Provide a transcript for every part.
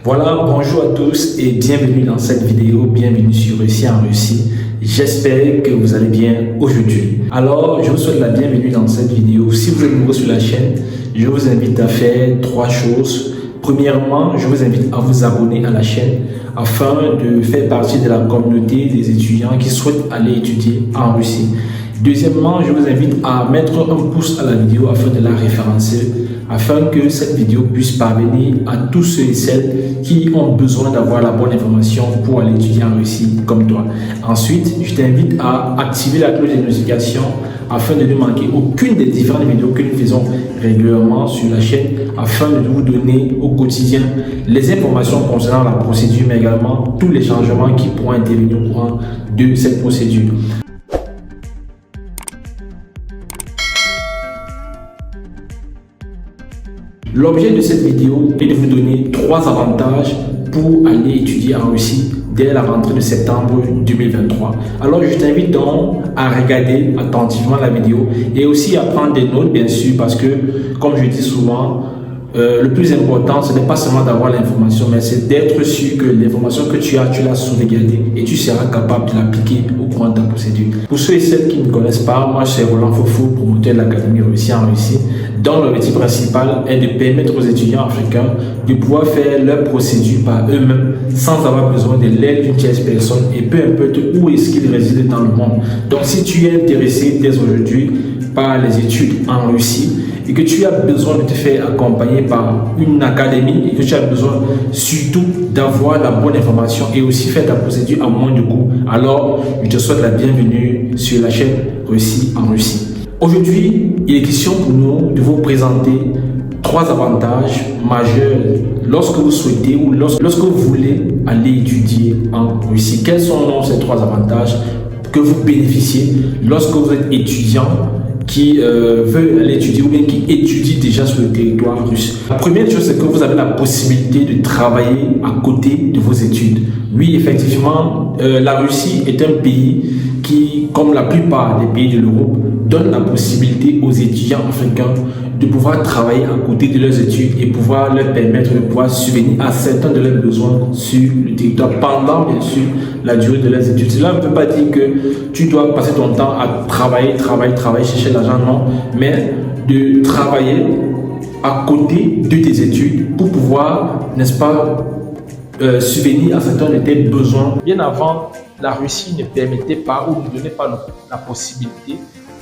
Voilà, bonjour à tous et bienvenue dans cette vidéo, bienvenue sur Réussir en Russie. J'espère que vous allez bien aujourd'hui. Alors, je vous souhaite la bienvenue dans cette vidéo. Si vous êtes nouveau sur la chaîne, je vous invite à faire trois choses. Premièrement, je vous invite à vous abonner à la chaîne afin de faire partie de la communauté des étudiants qui souhaitent aller étudier en Russie. Deuxièmement, je vous invite à mettre un pouce à la vidéo afin de la référencer, afin que cette vidéo puisse parvenir à tous ceux et celles qui ont besoin d'avoir la bonne information pour aller étudier en Russie comme toi. Ensuite, je t'invite à activer la cloche de notification afin de ne manquer aucune des différentes vidéos que nous faisons régulièrement sur la chaîne, afin de vous donner au quotidien les informations concernant la procédure, mais également tous les changements qui pourront intervenir au cours de cette procédure. L'objet de cette vidéo est de vous donner trois avantages pour aller étudier en Russie dès la rentrée de septembre 2023. Alors je t'invite donc à regarder attentivement la vidéo et aussi à prendre des notes, bien sûr, parce que comme je dis souvent, le plus important, ce n'est pas seulement d'avoir l'information, mais c'est d'être sûr que l'information que tu l'as sauvegardée et tu seras capable de l'appliquer au cours de ta procédure. Pour ceux et celles qui ne connaissent pas, moi c'est Roland Fofo, promoteur de l'Académie Réussir en Russie, dont l'objectif principal est de permettre aux étudiants africains de pouvoir faire leur procédure par eux-mêmes sans avoir besoin de l'aide d'une tierce personne et peu importe où est-ce qu'ils résident dans le monde. Donc si tu es intéressé dès aujourd'hui par les études en Russie et que tu as besoin de te faire accompagner par une académie et que tu as besoin surtout d'avoir la bonne information et aussi faire ta procédure à moins de coûts, alors je te souhaite la bienvenue sur la chaîne Réussir en Russie. Aujourd'hui, il est question pour nous de vous présenter trois avantages majeurs lorsque vous souhaitez ou lorsque vous voulez aller étudier en Russie. Quels sont ces trois avantages que vous bénéficiez lorsque vous êtes étudiant qui veut aller étudier ou bien qui étudie déjà sur le territoire russe? La première chose, c'est que vous avez la possibilité de travailler à côté de vos études. Oui, effectivement, la Russie est un pays qui, comme la plupart des pays de l'Europe, donne la possibilité aux étudiants africains de pouvoir travailler à côté de leurs études et pouvoir leur permettre de pouvoir subvenir à certains de leurs besoins sur le territoire pendant, bien sûr, la durée de leurs études. Cela ne veut pas dire que tu dois passer ton temps à travailler, chercher l'argent, non, mais de travailler à côté de tes études pour pouvoir, n'est-ce pas, subvenir à certains de tes besoins. Bien avant, la Russie ne permettait pas ou ne donnait pas la possibilité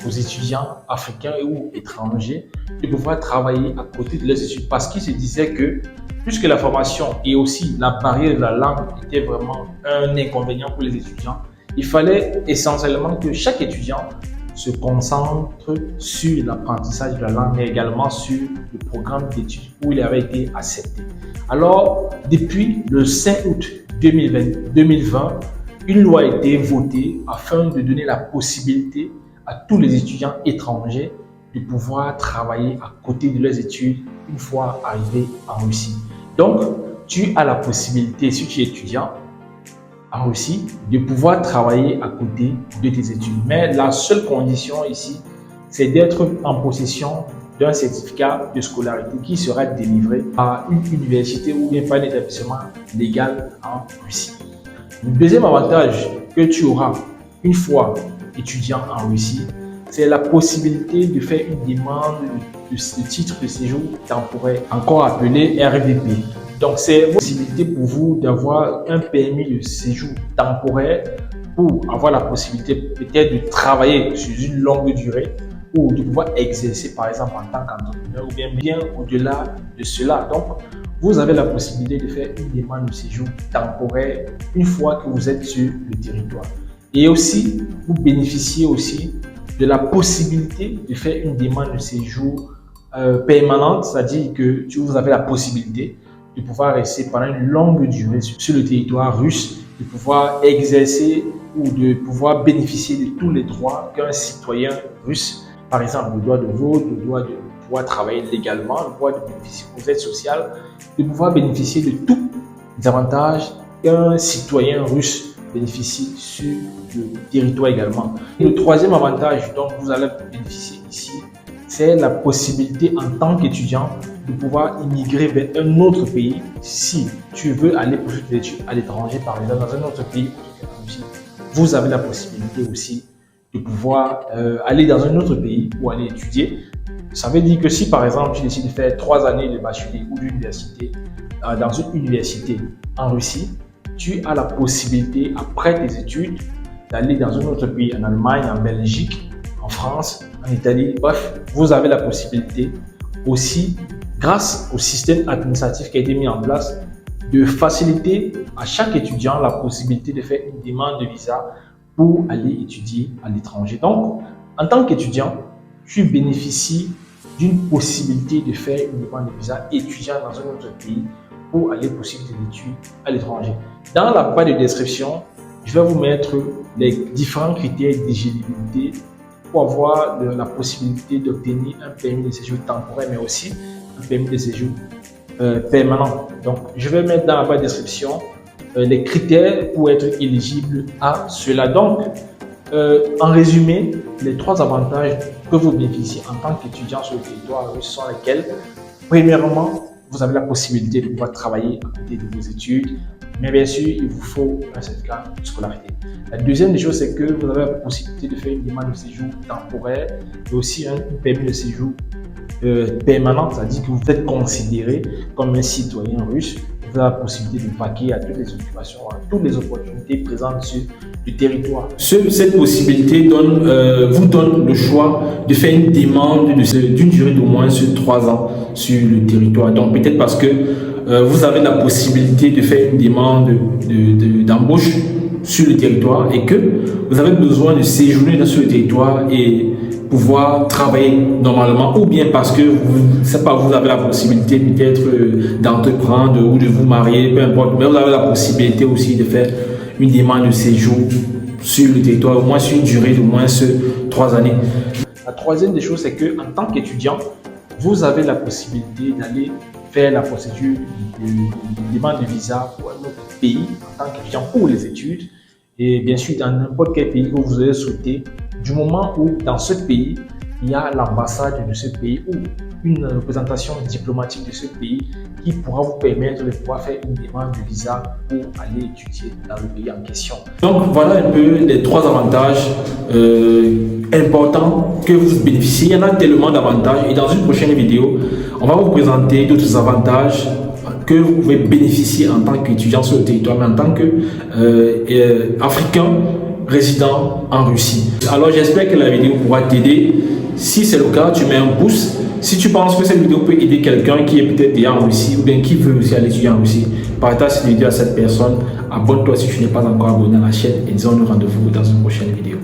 aux étudiants africains ou étrangers de pouvoir travailler à côté de leurs études parce qu'ils se disaient que puisque la formation et aussi la barrière de la langue était vraiment un inconvénient pour les étudiants, il fallait essentiellement que chaque étudiant se concentre sur l'apprentissage de la langue mais également sur le programme d'études où il avait été accepté. Alors, depuis le 5 août 2020, une loi a été votée afin de donner la possibilité à tous les étudiants étrangers de pouvoir travailler à côté de leurs études une fois arrivés en Russie. Donc, tu as la possibilité, si tu es étudiant en Russie, de pouvoir travailler à côté de tes études. Mais la seule condition ici, c'est d'être en possession d'un certificat de scolarité qui sera délivré par une université ou bien par un établissement légal en Russie. Le deuxième avantage que tu auras une fois étudiant en Russie, c'est la possibilité de faire une demande de titre de séjour temporaire, encore appelé RVP. Donc, c'est une possibilité pour vous d'avoir un permis de séjour temporaire pour avoir la possibilité peut-être de travailler sur une longue durée ou de pouvoir exercer par exemple en tant qu'entrepreneur ou bien au-delà de cela. Donc, vous avez la possibilité de faire une demande de séjour temporaire une fois que vous êtes sur le territoire. Et aussi, vous bénéficiez aussi de la possibilité de faire une demande de séjour permanente, c'est-à-dire que vous avez la possibilité de pouvoir rester pendant une longue durée sur le territoire russe, de pouvoir exercer ou de pouvoir bénéficier de tous les droits qu'un citoyen russe, par exemple le droit de vote, le droit de pouvoir travailler légalement, le droit de bénéficier aux aides sociales, de pouvoir bénéficier de tous les avantages qu'un citoyen russe bénéficie sur le territoire également. Et le troisième avantage dont vous allez bénéficier ici, c'est la possibilité en tant qu'étudiant de pouvoir immigrer vers un autre pays si tu veux aller poursuivre tes études à l'étranger, par exemple, dans un autre pays, vous avez la possibilité aussi de pouvoir aller dans un autre pays ou aller étudier. Ça veut dire que si, par exemple, tu décides de faire 3 années de bachelier ou d'université dans une université en Russie, tu as la possibilité, après tes études, d'aller dans un autre pays, en Allemagne, en Belgique, en France, en Italie. Bref, vous avez la possibilité aussi, grâce au système administratif qui a été mis en place, de faciliter à chaque étudiant la possibilité de faire une demande de visa pour aller étudier à l'étranger. Donc, en tant qu'étudiant, tu bénéficies d'une possibilité de faire une demande de visa étudiant dans un autre pays pour aller poursuivre tes études à l'étranger. Dans la barre de description, je vais vous mettre les différents critères d'éligibilité pour avoir la possibilité d'obtenir un permis de séjour temporaire, mais aussi un permis de séjour permanent. Donc, je vais mettre dans la barre de description les critères pour être éligible à cela. Donc, en résumé, les 3 avantages que vous bénéficiez en tant qu'étudiant sur le territoire russe sont lesquels? Premièrement, vous avez la possibilité de pouvoir travailler à côté de vos études, mais bien sûr, il vous faut un certificat de scolarité. La deuxième des choses, c'est que vous avez la possibilité de faire une demande de séjour temporaire et aussi un permis de séjour permanent, c'est-à-dire que vous êtes considéré comme un citoyen russe. Vous avez la possibilité de vaquer à toutes les occupations, à toutes les opportunités présentes sur le territoire. Cette possibilité vous donne le choix de faire une demande d'une durée d'au moins 3 ans sur le territoire. Donc peut-être parce que vous avez la possibilité de faire une demande d'embauche sur le territoire et que vous avez besoin de séjourner sur le territoire et pouvoir travailler normalement, ou bien parce que vous avez la possibilité peut-être d'entreprendre ou de vous marier, peu importe, mais vous avez la possibilité aussi de faire une demande de séjour sur le territoire, au moins sur une durée d'au moins 3 années. La troisième des choses, c'est que en tant qu'étudiant, vous avez la possibilité d'aller faire la procédure de demande de visa pour un autre pays en tant qu'étudiant pour les études, et bien sûr dans n'importe quel pays que vous avez souhaité, du moment où dans ce pays, il y a l'ambassade de ce pays ou une représentation diplomatique de ce pays qui pourra vous permettre de pouvoir faire une demande de visa pour aller étudier dans le pays en question. Donc voilà un peu les 3 avantages importants que vous bénéficiez. Il y en a tellement d'avantages et dans une prochaine vidéo, on va vous présenter d'autres avantages que vous pouvez bénéficier en tant qu'étudiant sur le territoire, mais en tant qu'Africain résident en Russie. Alors j'espère que la vidéo pourra t'aider. Si c'est le cas, tu mets un pouce. Si tu penses que cette vidéo peut aider quelqu'un qui est peut-être déjà en Russie ou bien qui veut aussi aller étudier en Russie, partage cette vidéo à cette personne. Abonne-toi si tu n'es pas encore abonné à la chaîne et disons-nous rendez-vous dans une prochaine vidéo.